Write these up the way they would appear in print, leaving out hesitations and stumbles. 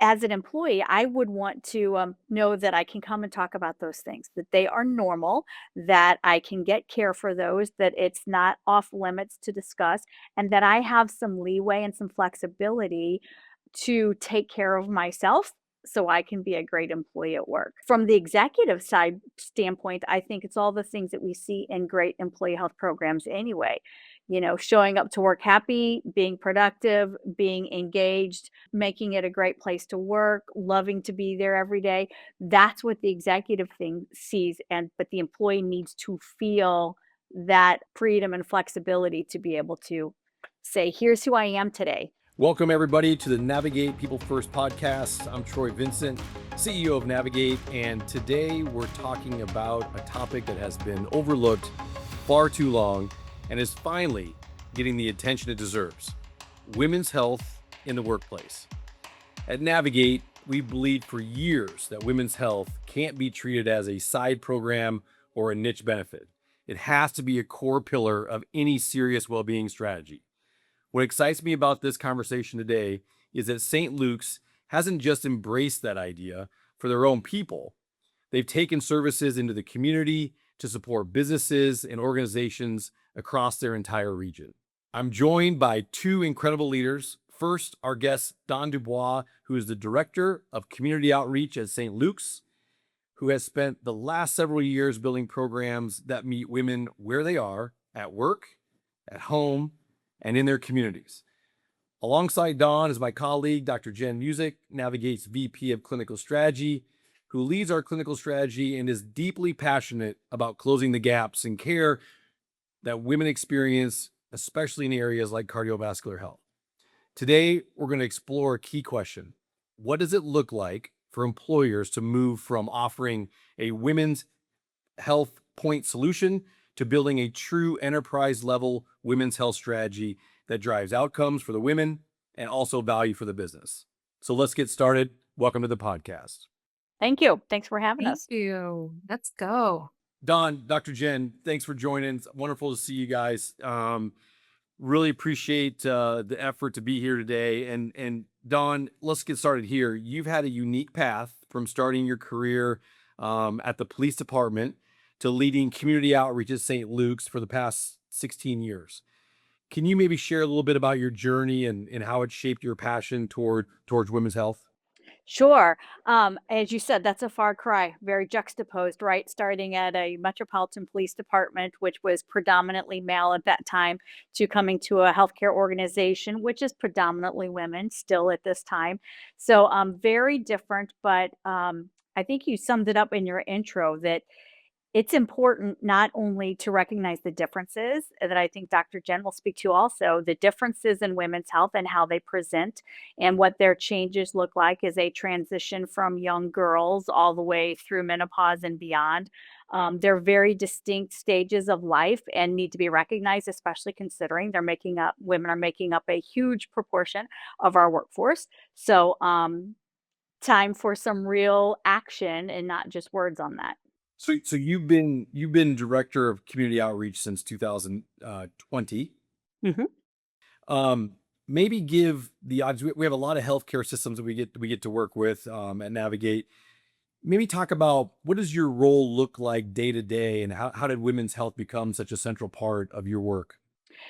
as an employee, I would want to know that I can come and talk about those things, that they are normal, that I can get care for those, that it's not off limits to discuss, and that I have some leeway and some flexibility to take care of myself so I can be a great employee at work. From the executive side standpoint, I think it's all the things that we see in great employee health programs anyway. Showing up to work happy, being productive, being engaged, making it a great place to work, loving to be there every day. That's what the executive thing sees, but the employee needs to feel that freedom and flexibility to be able to say, here's who I am today. Welcome, everybody, to the Navigate People First podcast. I'm Troy Vincent, CEO of Navigate, and today we're talking about a topic that has been overlooked far too long and is finally getting the attention it deserves: women's health in the workplace. At Navigate, we believed for years that women's health can't be treated as a side program or a niche benefit. It has to be a core pillar of any serious well-being strategy. What excites me about this conversation today is that St. Luke's hasn't just embraced that idea for their own people. They've taken services into the community to support businesses and organizations across their entire region. I'm joined by two incredible leaders. First, our guest, Dawn DuBois, who is the Director of Community Outreach at St. Luke's, who has spent the last several years building programs that meet women where they are, at work, at home, and in their communities. Alongside Dawn is my colleague, Dr. Jen Musick, Navigate's VP of Clinical Strategy, who leads our clinical strategy and is deeply passionate about closing the gaps in care that women experience, especially in areas like cardiovascular health. Today, we're going to explore a key question. What does it look like for employers to move from offering a women's health point solution to building a true enterprise-level women's health strategy that drives outcomes for the women and also value for the business? So let's get started. Welcome to the podcast. Thank you. Thanks for having us. Thank you. Let's go. Dawn, Dr. Jen, thanks for joining. It's wonderful to see you guys. Really appreciate the effort to be here today. And Dawn, let's get started here. You've had a unique path from starting your career at the police department to leading community outreach at St. Luke's for the past 16 years. Can you maybe share a little bit about your journey and how it shaped your passion towards women's health? Sure. As you said, that's a far cry, very juxtaposed, right? Starting at a metropolitan police department, which was predominantly male at that time, to coming to a healthcare organization, which is predominantly women still at this time. So very different, but I think you summed it up in your intro that it's important not only to recognize the differences that I think Dr. Jen will speak to also, the differences in women's health and how they present and what their changes look like as they transition from young girls all the way through menopause and beyond. They're very distinct stages of life and need to be recognized, especially considering women are making up a huge proportion of our workforce. So, time for some real action and not just words on that. So you've been director of community outreach since 2020. Mhm. Maybe give the odds. We have a lot of healthcare systems that we get to work with at Navigate. Maybe talk about what does your role look like day to day, and how did women's health become such a central part of your work?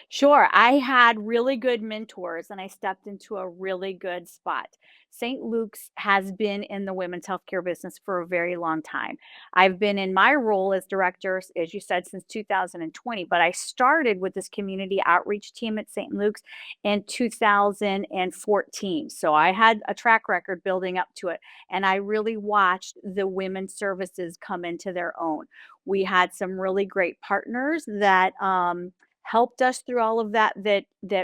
Sure. I had really good mentors and I stepped into a really good spot. St. Luke's has been in the women's healthcare business for a very long time. I've been in my role as director, as you said, since 2020, but I started with this community outreach team at St. Luke's in 2014. So I had a track record building up to it, and I really watched the women's services come into their own. We had some really great partners that, helped us through all of that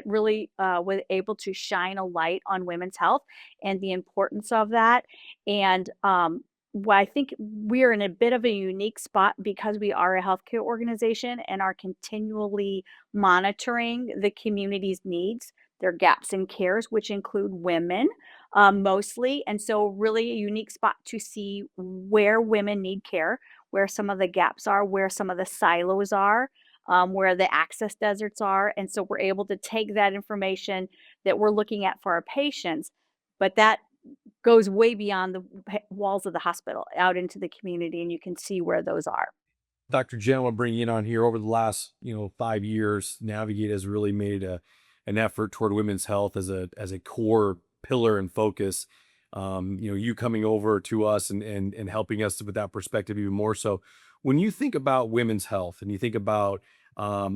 really was able to shine a light on women's health and the importance of that. And I think we're in a bit of a unique spot because we are a healthcare organization and are continually monitoring the community's needs, their gaps in cares, which include women mostly. And so, really a unique spot to see where women need care, where some of the gaps are, where some of the silos are, where the access deserts are. And so we're able to take that information that we're looking at for our patients, but that goes way beyond the walls of the hospital out into the community, and you can see where those are. Dr. Jen, I want to bring you in on here. Over the last, 5 years, Navigate has really made an effort toward women's health as a core pillar and focus. You coming over to us and helping us with that perspective even more so. When you think about women's health and you think about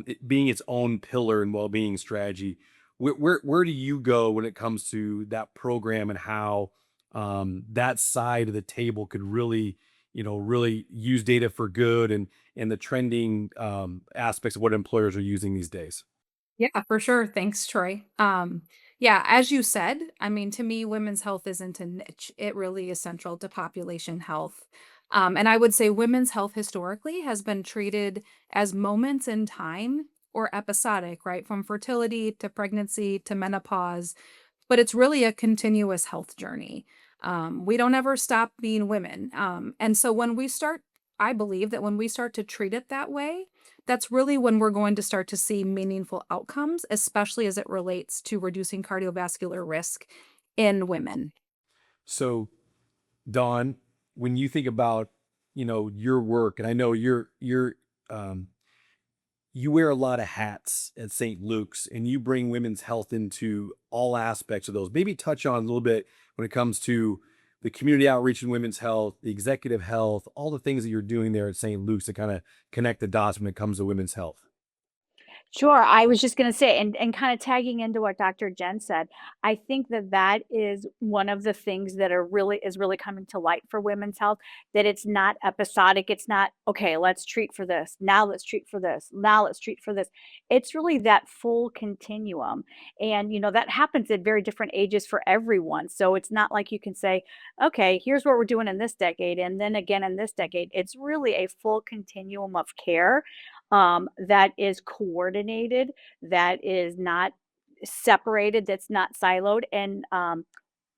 it being its own pillar and well-being strategy, where do you go when it comes to that program and how that side of the table could really use data for good and the trending aspects of what employers are using these days? Yeah, for sure. Thanks, Troy. Yeah, as you said, I mean, to me, women's health isn't a niche. It really is central to population health. And I would say women's health historically has been treated as moments in time or episodic, right? From fertility to pregnancy to menopause, but it's really a continuous health journey. We don't ever stop being women. And so when we start, I believe that when we start to treat it that way, that's really when we're going to start to see meaningful outcomes, especially as it relates to reducing cardiovascular risk in women. So, Dawn, when you think about your work, and I know um, you wear a lot of hats at St. Luke's, and you bring women's health into all aspects of those. Maybe touch on a little bit when it comes to the community outreach in women's health, the executive health, all the things that you're doing there at St. Luke's to kind of connect the dots when it comes to women's health. Sure, I was just gonna say, and kinda tagging into what Dr. Jen said, I think that that is one of the things that really coming to light for women's health, that it's not episodic, it's not, "Okay, let's treat for this, now let's treat for this, now let's treat for this." It's really that full continuum, and, that happens at very different ages for everyone, so it's not like you can say, "Okay, here's what we're doing in this decade, and then again in this decade." It's really a full continuum of care, that is coordinated, that is not separated, that's not siloed. And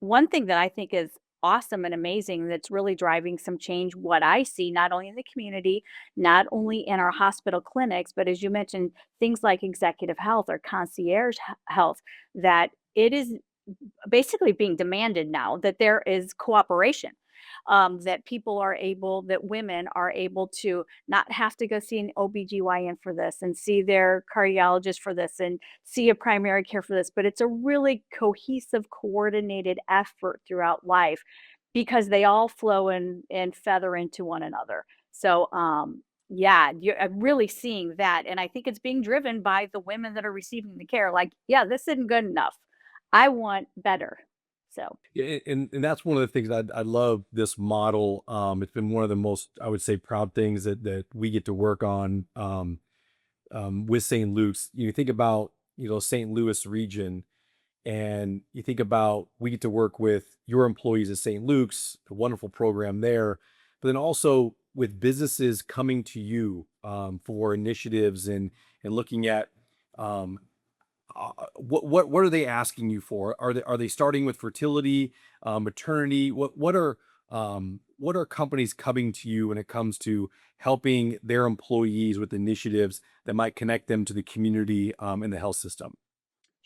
one thing that I think is awesome and amazing that's really driving some change, what I see, not only in the community, not only in our hospital clinics, but as you mentioned, things like executive health or concierge health, that it is basically being demanded now that there is cooperation, that that women are able to not have to go see an OB-GYN for this and see their cardiologist for this and see a primary care for this, but it's a really cohesive, coordinated effort throughout life because they all flow and feather into one another. So, yeah, I'm really seeing that. And I think it's being driven by the women that are receiving the care. Like, yeah, this isn't good enough. I want better. So, Yeah, and that's one of the things I love this model. It's been one of the most, I would say, proud things that we get to work on with St. Luke's. You think about St. Louis region, and you think about we get to work with your employees at St. Luke's, the wonderful program there, but then also with businesses coming to you for initiatives and looking at um, what are they asking you for? Are they starting with fertility, maternity? What are companies coming to you when it comes to helping their employees with initiatives that might connect them to the community and the health system?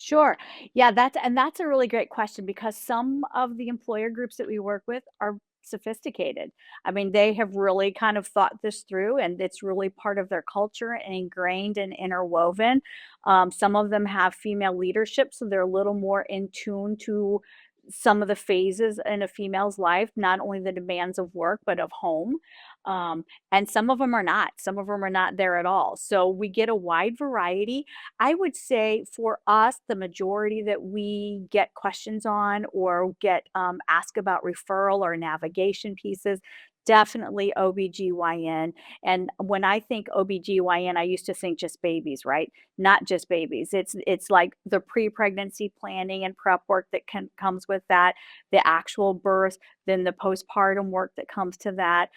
sure. Yeah, that's a really great question because some of the employer groups that we work with are sophisticated. I mean, they have really kind of thought this through and it's really part of their culture and ingrained and interwoven. Some of them have female leadership, so they're a little more in tune to some of the phases in a female's life, not only the demands of work, but of home. And some of them are not. Some of them are not there at all. So we get a wide variety. I would say for us, the majority that we get questions on or get asked about referral or navigation pieces, definitely OB-GYN. And when I think OB-GYN, I used to think just babies, right? Not just babies. It's like the pre-pregnancy planning and prep work that comes with that, the actual birth, then the postpartum work that comes to that,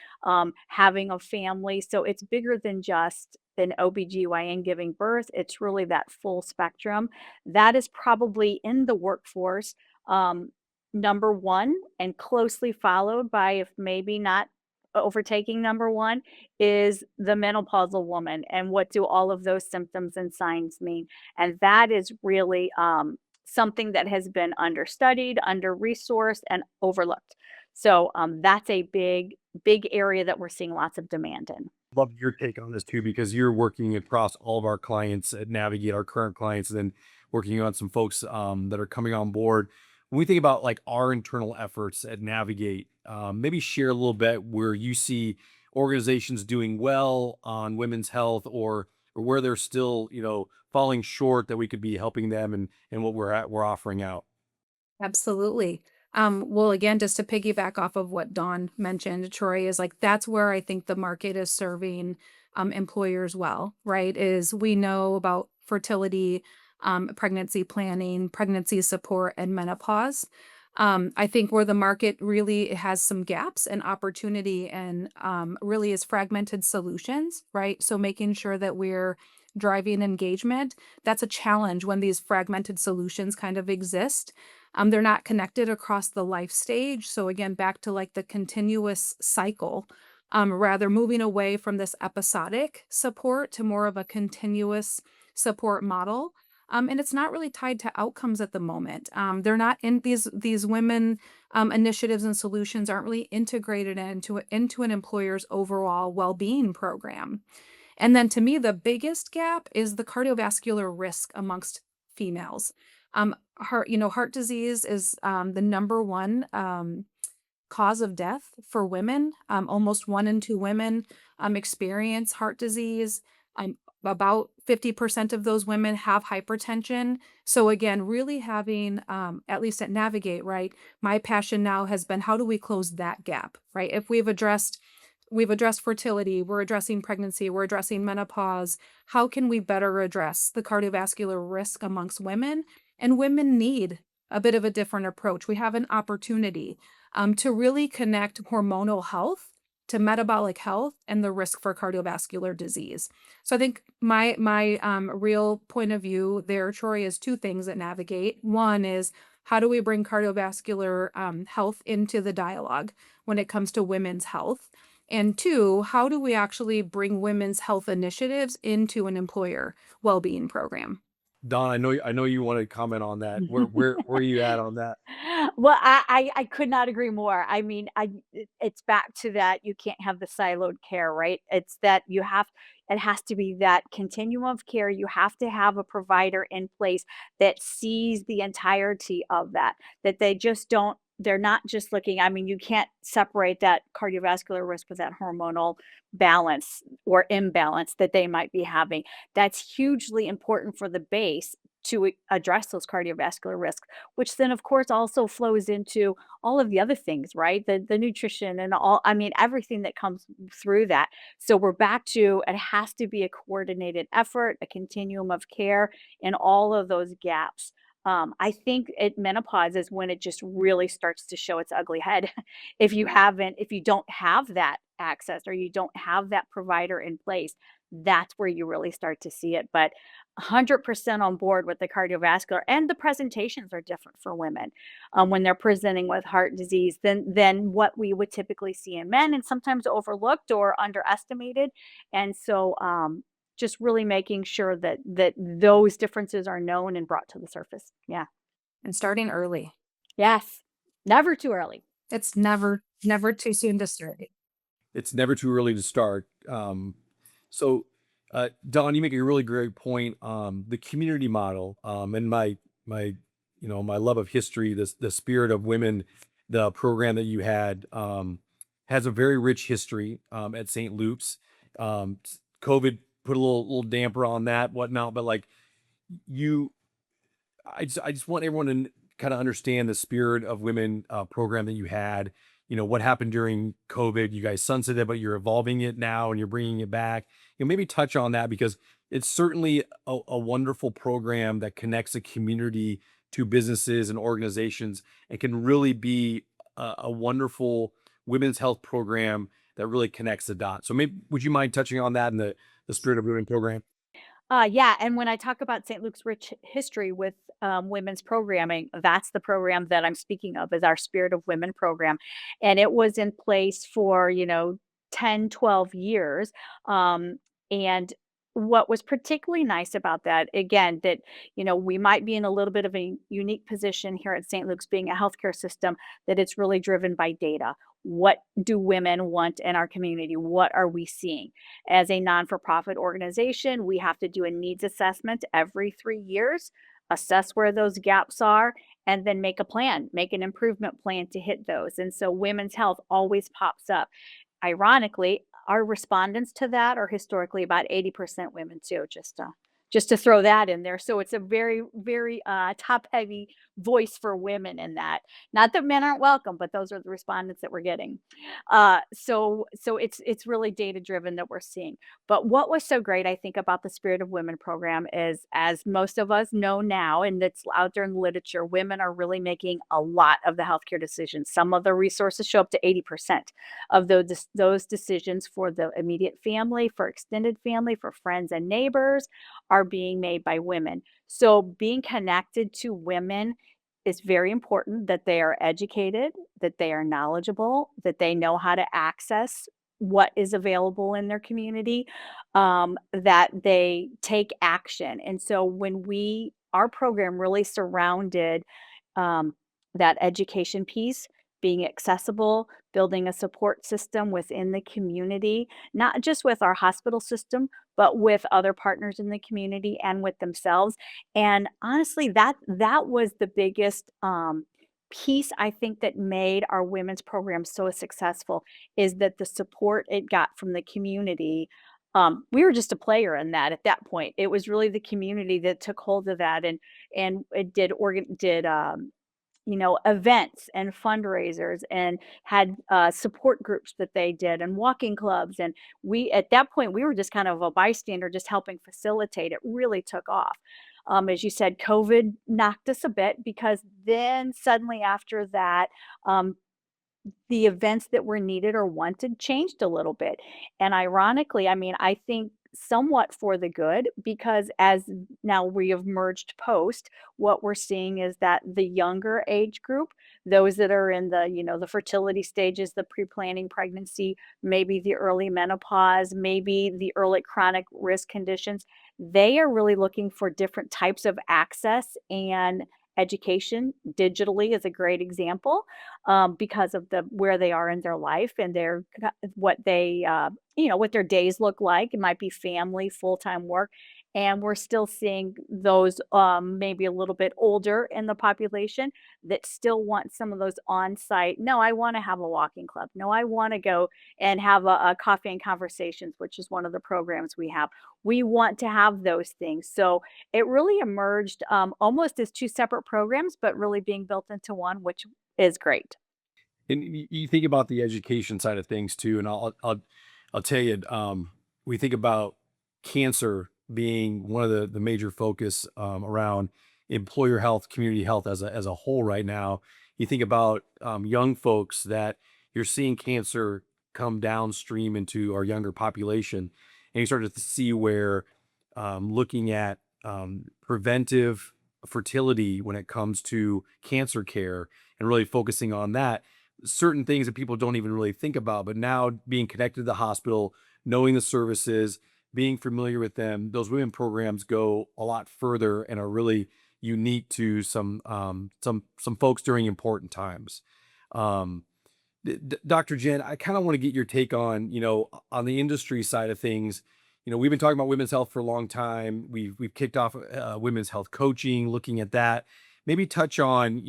having a family. So it's bigger than just an OB-GYN giving birth. It's really that full spectrum. That is probably in the workforce, um, number one, and closely followed by, if maybe not overtaking number one, is the menopausal woman. And what do all of those symptoms and signs mean? And that is really something that has been understudied, under-resourced, and overlooked. So, that's a big area that we're seeing lots of demand in. Love your take on this too, because you're working across all of our clients at Navigate, our current clients, and then working on some folks that are coming on board. When we think about like our internal efforts at Navigate, maybe share a little bit where you see organizations doing well on women's health, or where they're still, falling short that we could be helping them, and what we're offering out. Absolutely. Well, again, just to piggyback off of what Dawn mentioned, Troy, is like that's where I think the market is serving employers well, right? Is we know about fertility, pregnancy planning, pregnancy support, and menopause. I think where the market really has some gaps and opportunity and really is fragmented solutions, right? So making sure that we're driving engagement, that's a challenge when these fragmented solutions kind of exist. They're not connected across the life stage. So again, back to like the continuous cycle, rather moving away from this episodic support to more of a continuous support model. And it's not really tied to outcomes at the moment. They're not in these women initiatives and solutions aren't really integrated into an employer's overall well-being program. And then to me, the biggest gap is the cardiovascular risk amongst females. Heart disease is the number one cause of death for women. Almost 1 in 2 women experience heart disease. About 50% of those women have hypertension. So again, really having, at least at Navigate, right? My passion now has been how do we close that gap, right? If we've addressed fertility, we're addressing pregnancy, we're addressing menopause. How can we better address the cardiovascular risk amongst women? And women need a bit of a different approach. We have an opportunity to really connect hormonal health to metabolic health and the risk for cardiovascular disease. So I think my real point of view there, Troy, is two things that Navigate. One is how do we bring cardiovascular health into the dialogue when it comes to women's health? And two, how do we actually bring women's health initiatives into an employer well-being program? Don, I know you want to comment on that. Where are you at on that? Well, I could not agree more. I mean, it's back to that you can't have the siloed care, right? It's that it has to be that continuum of care. You have to have a provider in place that sees the entirety of that, that they're not just looking. I mean, you can't separate that cardiovascular risk with that hormonal balance or imbalance that they might be having. That's hugely important for the base to address those cardiovascular risks, which then of course also flows into all of the other things, right? The nutrition and all, I mean, everything that comes through that. So we're back to it has to be a coordinated effort, a continuum of care in all of those gaps. I think menopause is when it just really starts to show its ugly head. If you don't have that access or you don't have that provider in place, that's where you really start to see it. But 100% on board with the cardiovascular, and the presentations are different for women when they're presenting with heart disease than what we would typically see in men, and sometimes overlooked or underestimated. And so, just really making sure that those differences are known and brought to the surface. Yeah. And starting early. Yes. Never too early. It's never too soon to start. It's never too early to start. So, Don, you make a really great point. The community model, and my love of history, the spirit of women, the program that you had, has a very rich history at St. Luke's. COVID put a little damper on that, whatnot, but like you, I just want everyone to kind of understand the spirit of women program that you had. What happened during COVID. You guys sunsetted, but you're evolving it now and you're bringing it back. Maybe touch on that, because it's certainly a wonderful program that connects a community to businesses and organizations, and can really be a wonderful women's health program that really connects the dots. So maybe would you mind touching on that in the spirit of women program? Yeah, and when I talk about St. Luke's rich history with women's programming, that's the program that I'm speaking of, is our Spirit of Women program. And it was in place for, 10, 12 years. And what was particularly nice about that, again, that, we might be in a little bit of a unique position here at St. Luke's being a healthcare system, that it's really driven by data. What do women want in our community? What are we seeing? As a non-for-profit organization, we have to do a needs assessment every 3 years, assess where those gaps are, and then make a plan, make an improvement plan to hit those. And so women's health always pops up. Ironically, our respondents to that are historically about 80% women too, just to throw that in there. So it's a very, very top heavy voice for women in that. Not that men aren't welcome, but those are the respondents that we're getting. So it's really data driven that we're seeing. But what was so great, I think, about the Spirit of Women program is, as most of us know now, and it's out there in the literature, women are really making a lot of the healthcare decisions. Some of the resources show up to 80% of those decisions for the immediate family, for extended family, for friends and neighbors are being made by women. So being connected to women is very important, that they are educated, that they are knowledgeable, that they know how to access what is available in their community, that they take action. And so our program really surrounded um, that education piece, being accessible, building a support system within the community, not just with our hospital system, but with other partners in the community and with themselves. And honestly, that was the biggest piece, I think, that made our women's program so successful, is that the support it got from the community. We were just a player in that at that point. It was really the community that took hold of that, and it did events and fundraisers, and had support groups that they did, and walking clubs. And at that point, we were just kind of a bystander, just helping facilitate. It really took off. As you said, COVID knocked us a bit, because then suddenly after that, um, the events that were needed or wanted changed a little bit. And ironically, I mean, I think somewhat for the good, because as now we have merged post, what we're seeing is that the younger age group, those that are in the fertility stages, the pre-planning pregnancy, maybe the early menopause, maybe the early chronic risk conditions, they are really looking for different types of access and education. Digitally is a great example, because of where they are in their life, and what their days look like. It might be family, full-time work, and we're still seeing those, maybe a little bit older in the population, that still want some of those on-site. No, I want to have a walking club. No, I want to go and have a coffee and conversations, which is one of the programs we have. We want to have those things. So it really emerged, almost as two separate programs, but really being built into one, which is great. And you think about the education side of things too, and I'll tell you, we think about cancer being one of the major focus around employer health, community health as a whole right now. You think about young folks that you're seeing cancer come downstream into our younger population, and you start to see where looking at preventive fertility when it comes to cancer care and really focusing on that, certain things that people don't even really think about, but now being connected to the hospital, knowing the services, being familiar with them, those women programs go a lot further and are really unique to some folks during important times. Um, Dr. Jen, I kind of want to get your take on, on the industry side of things. We've been talking about women's health for a long time. We've kicked off women's health coaching, looking at that. Maybe touch on,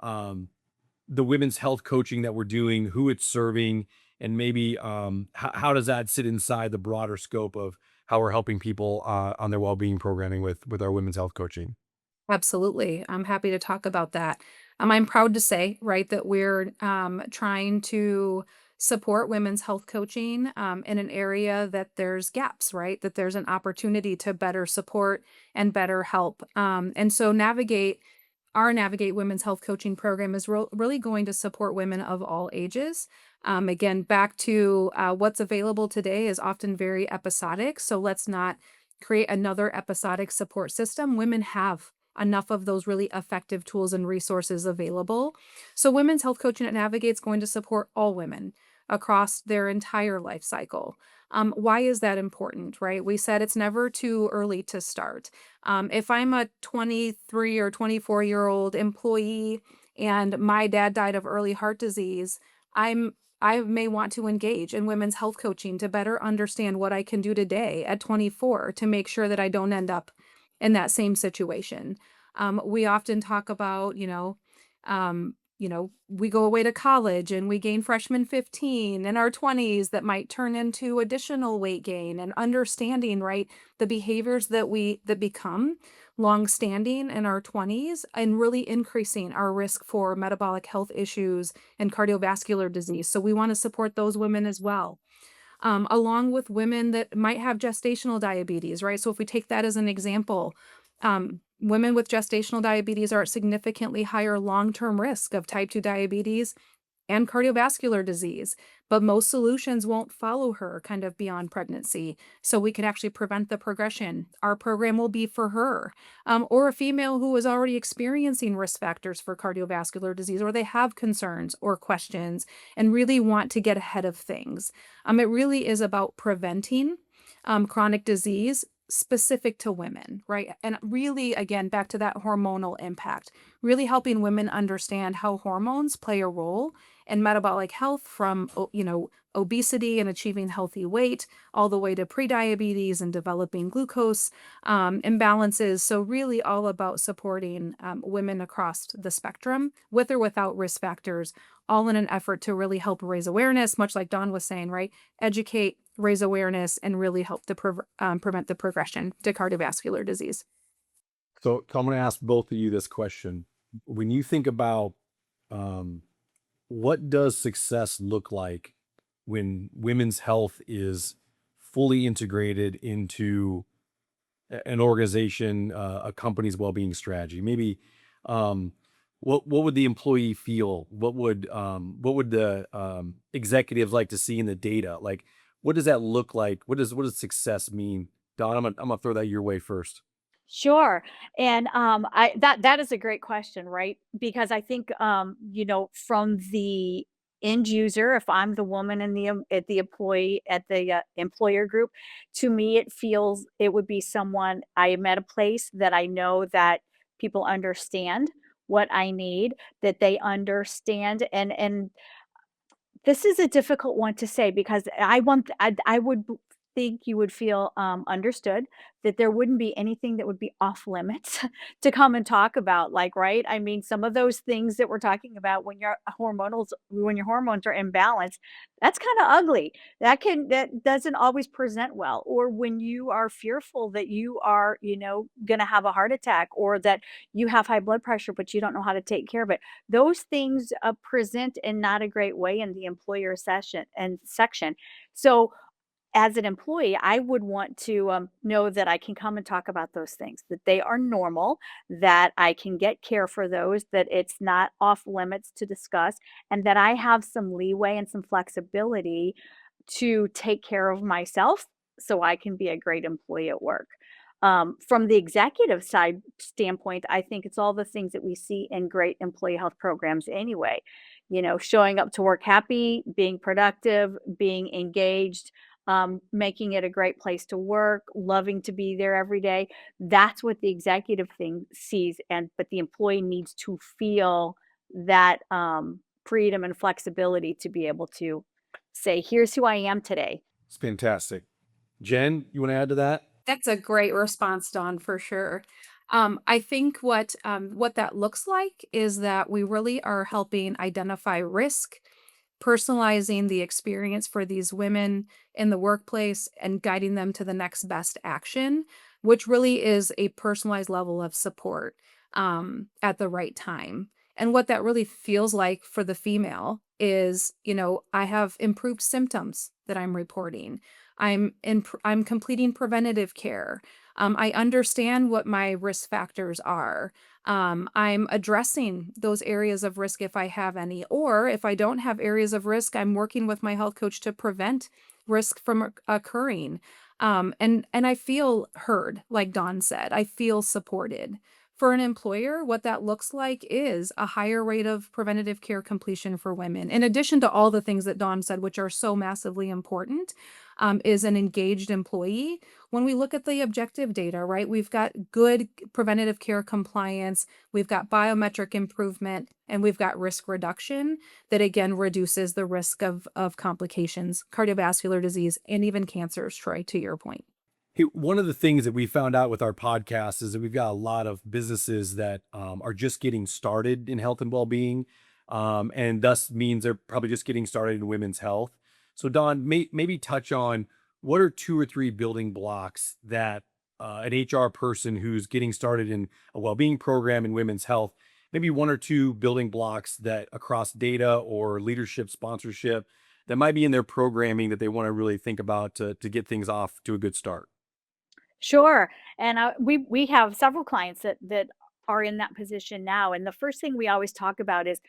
um, the women's health coaching that we're doing, who it's serving, and maybe how does that sit inside the broader scope of how we're helping people on their well-being programming with our women's health coaching. Absolutely. I'm happy to talk about that. I'm proud to say, right, that we're trying to support women's health coaching in an area that there's gaps, right? That there's an opportunity to better support and better help. And so Navigate Women's Health Coaching program is really going to support women of all ages. Again, back to what's available today is often very episodic. So let's not create another episodic support system. Women have enough of those really effective tools and resources available. So Women's Health Coaching at Navigate is going to support all women across their entire life cycle. Why is that important, right? We said it's never too early to start. If I'm a 23 or 24-year-old employee and my dad died of early heart disease, I may want to engage in women's health coaching to better understand what I can do today at 24 to make sure that I don't end up in that same situation. We often talk about, we go away to college and we gain freshman 15 in our 20s that might turn into additional weight gain, and understanding, right, the behaviors that become long-standing in our 20s and really increasing our risk for metabolic health issues and cardiovascular disease. So we want to support those women as well. Along with women that might have gestational diabetes, right? So if we take that as an example, women with gestational diabetes are at significantly higher long-term risk of type 2 diabetes and cardiovascular disease, but most solutions won't follow her kind of beyond pregnancy. So we can actually prevent the progression. Our program will be for her, or a female who is already experiencing risk factors for cardiovascular disease, or they have concerns or questions and really want to get ahead of things. It really is about preventing chronic disease specific to women, right? And really, again, back to that hormonal impact, really helping women understand how hormones play a role in metabolic health, from, obesity and achieving healthy weight, all the way to prediabetes and developing glucose imbalances. So really all about supporting women across the spectrum with or without risk factors, all in an effort to really help raise awareness, much like Dawn was saying, right? Educate, raise awareness, and really help to prevent the progression to cardiovascular disease. So I'm going to ask both of you this question. When you think about what does success look like when women's health is fully integrated into an organization, a company's well-being strategy? Maybe what would the employee feel? What would the executives like to see in the data? Like, what does that look like? What does success mean? Don, I'm gonna throw that your way first. Sure. And I that is a great question, right? Because I think from the end user, if I'm the woman in at the employee at the employer group, to me it would be someone I am at a place that I know that people understand what I need, that they understand, and this is a difficult one to say because I would think you would feel, understood, that there wouldn't be anything that would be off limits to come and talk about, like, right? I mean, some of those things that we're talking about when your hormones are imbalanced, that's kinda ugly. That doesn't always present well. Or when you are fearful that you are, gonna have a heart attack, or that you have high blood pressure, but you don't know how to take care of it. Those things, present in not a great way in the employer session and section. So, as an employee, I would want to, know that I can come and talk about those things, that they are normal, that I can get care for those, that it's not off limits to discuss, and that I have some leeway and some flexibility to take care of myself so I can be a great employee at work. From the executive side standpoint, I think it's all the things that we see in great employee health programs anyway. Showing up to work happy, being productive, being engaged, making it a great place to work, loving to be there every day. That's what the executive thing sees, but the employee needs to feel that freedom and flexibility to be able to say, "Here's who I am today." It's fantastic. Jen, you want to add to that? That's a great response, Dawn, for sure. I think what that looks like is that we really are helping identify risk, personalizing the experience for these women in the workplace, and guiding them to the next best action, which really is a personalized level of support at the right time. And what that really feels like for the female is, I have improved symptoms that I'm reporting. I'm completing preventative care. I understand what my risk factors are. I'm addressing those areas of risk if I have any, or if I don't have areas of risk, I'm working with my health coach to prevent risk from occurring. And I feel heard, like Dawn said. I feel supported for an employer, what that looks like is a higher rate of preventative care completion for women. In addition to all the things that Dawn said, which are so massively important, is an engaged employee. When we look at the objective data, right, we've got good preventative care compliance, we've got biometric improvement, and we've got risk reduction that again reduces the risk of complications, cardiovascular disease, and even cancers, Troy, to your point. Hey, one of the things that we found out with our podcast is that we've got a lot of businesses that are just getting started in health and well-being, and thus means they're probably just getting started in women's health. So, Don, maybe touch on what are two or three building blocks that an HR person who's getting started in a well-being program in women's health, maybe one or two building blocks that across data or leadership sponsorship that might be in their programming that they want to really think about to get things off to a good start. Sure, and, we have several clients that are in that position now, and the first thing we always talk about is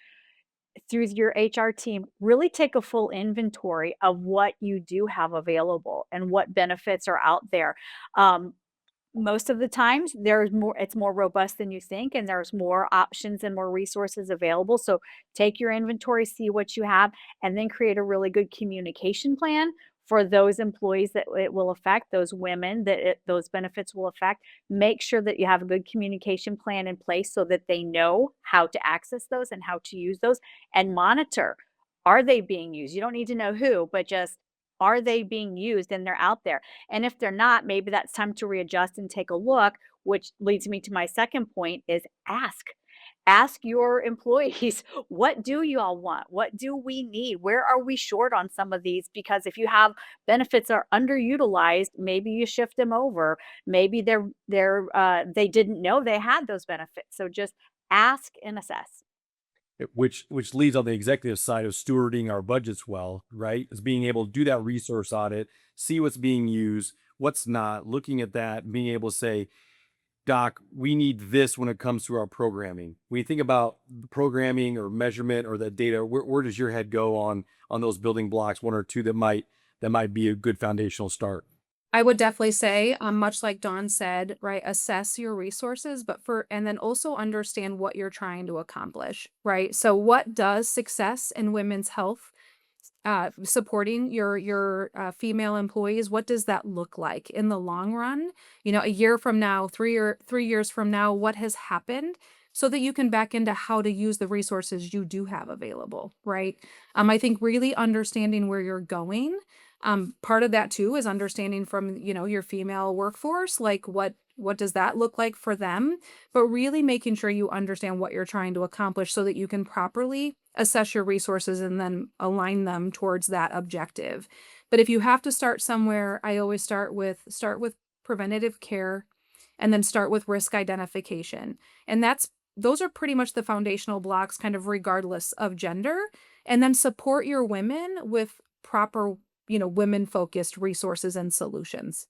through your HR team, really take a full inventory of what you do have available and what benefits are out there. Um, Most of the times, there's more it's more robust than you think, and there's more options and more resources available, so take your inventory, see what you have, and then create a really good communication plan for those employees that it will affect, those women that those benefits will affect. Make sure that you have a good communication plan in place so that they know how to access those and how to use those, and monitor. Are they being used? You don't need to know who, but just, are they being used and they're out there? And if they're not, maybe that's time to readjust and take a look, which leads me to my second point is ask. Ask your employees, what do you all want? What do we need? Where are we short on some of these? Because if you have benefits are underutilized, maybe you shift them over. Maybe they didn't know they had those benefits. So just ask and assess. Which leads on the executive side of stewarding our budgets well, right? Is being able to do that resource audit, see what's being used, what's not, looking at that, being able to say, Doc, we need this when it comes to our programming. When you think about programming or measurement or that data, where does your head go on those building blocks, one or two that might be a good foundational start? I would definitely say, much like Dawn said, right, assess your resources, and then also understand what you're trying to accomplish, right? So, what does success in women's health, supporting your female employees, what does that look like in the long run? A year from now, 3 years from now, what has happened? So that you can back into how to use the resources you do have available, right? I think really understanding where you're going. Part of that too is understanding from, your female workforce, like what does that look like for them? But really making sure you understand what you're trying to accomplish so that you can properly assess your resources and then align them towards that objective. But if you have to start somewhere, I always start with preventative care and then start with risk identification. And those are pretty much the foundational blocks kind of regardless of gender, and then support your women with proper women focused resources and solutions.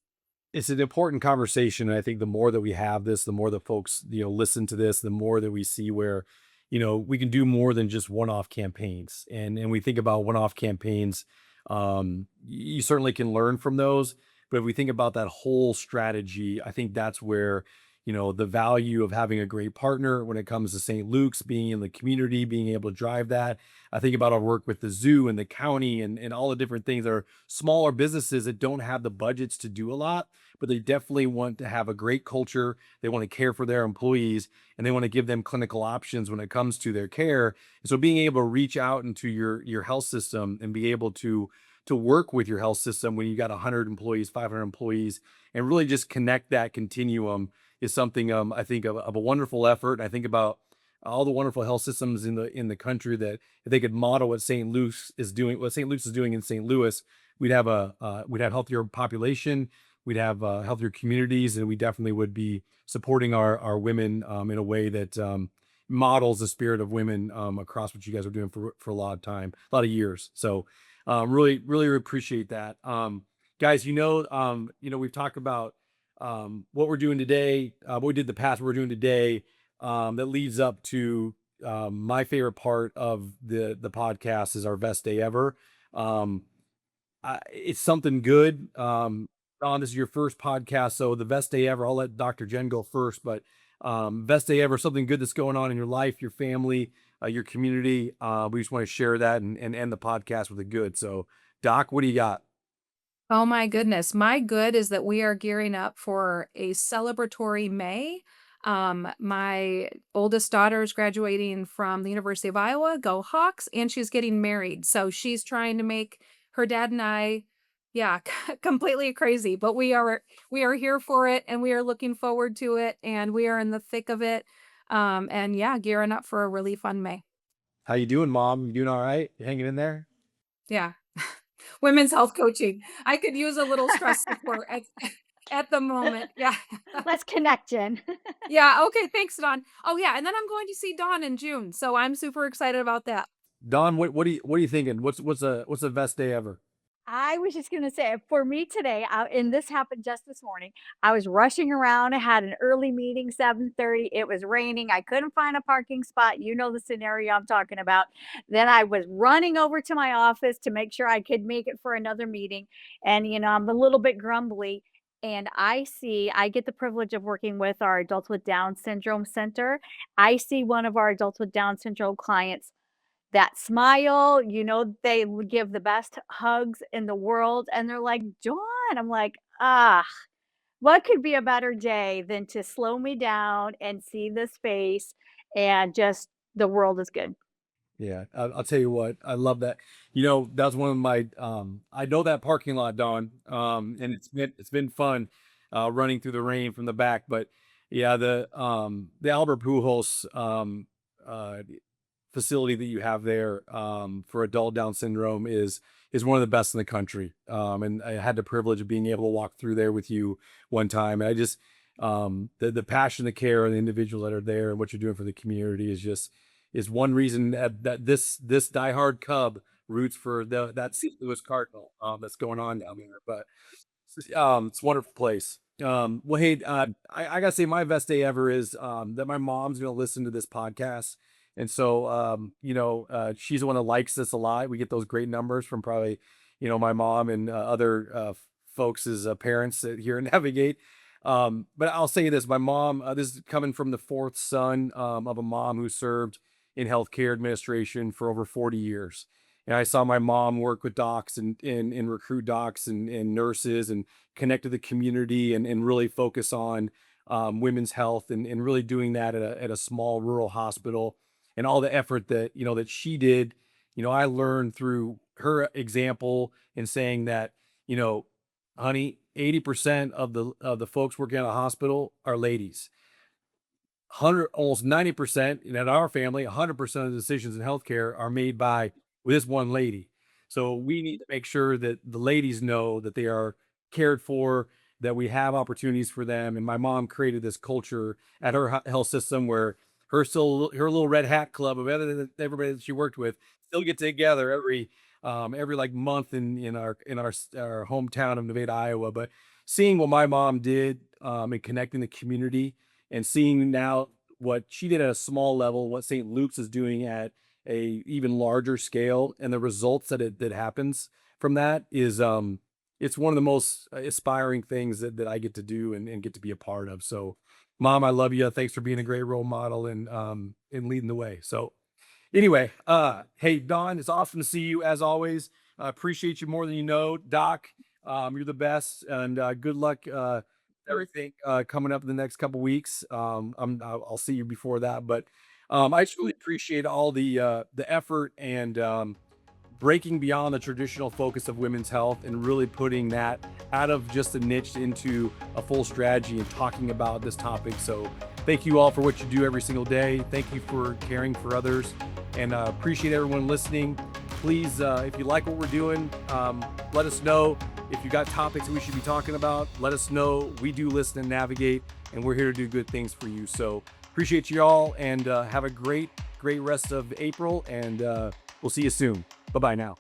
It's an important conversation. And I think the more that we have this, the more that folks, listen to this, the more that we see where, we can do more than just one-off campaigns. And we think about one-off campaigns, you certainly can learn from those. But if we think about that whole strategy, I think that's where, the value of having a great partner when it comes to St. Luke's, being in the community, being able to drive that. I think about our work with the zoo and the county and all the different things that are smaller businesses that don't have the budgets to do a lot, but they definitely want to have a great culture. They want to care for their employees and they want to give them clinical options when it comes to their care. And so being able to reach out into your health system and be able to work with your health system when you got 100 employees, 500 employees, and really just connect that continuum is something I think of a wonderful effort. And I think about all the wonderful health systems in the country that if they could model what St. Luke's is doing in St. Louis, we'd have healthier population, we'd have healthier communities, and we definitely would be supporting our women in a way that models the spirit of women across what you guys are doing for a lot of time, a lot of years. So really, really appreciate that. Guys, we've talked about what we're doing today, what we did in the past, what we're doing today, that leads up to my favorite part of the podcast is our best day ever. Um, it's something good. Don, this is your first podcast, so the best day ever. I'll let Dr. Jen go first, but best day ever, something good that's going on in your life, your family, your community. We just want to share that and end the podcast with a good. So, Doc, what do you got? Oh my goodness. My good is that we are gearing up for a celebratory May. My oldest daughter is graduating from the University of Iowa, go Hawks, and she's getting married. So she's trying to make her dad and I, yeah, completely crazy, but we are here for it and we are looking forward to it and we are in the thick of it. And yeah, gearing up for a really fun May. How you doing, Mom? You doing all right? You hanging in there? Yeah. Women's health coaching. I could use a little stress support at at the moment. Yeah. Let's connect, Jen. Yeah, okay, thanks, Dawn. Oh, yeah, and then I'm going to see Dawn in June, so I'm super excited about that. Don, what are you thinking? What's the best day ever? I was just gonna say, for me today, and this happened just this morning. I was rushing around. I had an early meeting, 7:30. It was raining. I couldn't find a parking spot. You know the scenario I'm talking about. Then I was running over to my office to make sure I could make it for another meeting. And I'm a little bit grumbly. And I get the privilege of working with our Adults with Down Syndrome Center. I see one of our Adults with Down Syndrome clients that smile, they would give the best hugs in the world, and they're like, "Dawn." I'm like, "Ah, what could be a better day than to slow me down and see this face and just the world is good." Yeah, I'll tell you what, I love that. That's one of my I know that parking lot, Don. And it's been fun running through the rain from the back. But yeah, the Albert Pujols facility that you have there for adult Down syndrome is one of the best in the country. And I had the privilege of being able to walk through there with you one time. And I just the passion, the care, and the individuals that are there and what you're doing for the community is one reason that this diehard Cub roots for that St. Louis Cardinal that's going on down there. But it's a wonderful place. Well, hey, I gotta say my best day ever is that my mom's gonna listen to this podcast, and so she's the one that likes this a lot. We get those great numbers from probably my mom and other folks' parents here in Navigate. But I'll say this: my mom, this is coming from the fourth son of a mom who served in healthcare administration for over 40 years. And I saw my mom work with docs and recruit docs and nurses and connect to the community and really focus on women's health and really doing that at a small rural hospital and all the effort that she did. I learned through her example in saying that, you know, honey, 80% of the folks working at a hospital are ladies. 100, almost 90% in our family, 100% of the decisions in healthcare are made by this one lady. So we need to make sure that the ladies know that they are cared for, that we have opportunities for them. And my mom created this culture at her health system where her little red hat club of everybody that she worked with still get together every like month in our hometown of Nevada, Iowa. But seeing what my mom did and connecting the community and seeing now what she did at a small level, what St. Luke's is doing at a even larger scale, and the results that happens from that is it's one of the most aspiring things that I get to do and get to be a part of. So, Mom, I love you. Thanks for being a great role model and leading the way. So, anyway, hey, Dawn, it's awesome to see you as always. I appreciate you more than you know. Doc, you're the best, and good luck everything coming up in the next couple weeks. I'll see you before that, but I just really appreciate all the effort and breaking beyond the traditional focus of women's health and really putting that out of just a niche into a full strategy and talking about this topic. So thank you all for what you do every single day. Thank you for caring for others, and appreciate everyone listening. Please, if you like what we're doing, let us know. If you got topics that we should be talking about, let us know. We do listen and navigate, and we're here to do good things for you. So appreciate you all, and have a great rest of April, and we'll see you soon. Bye-bye now.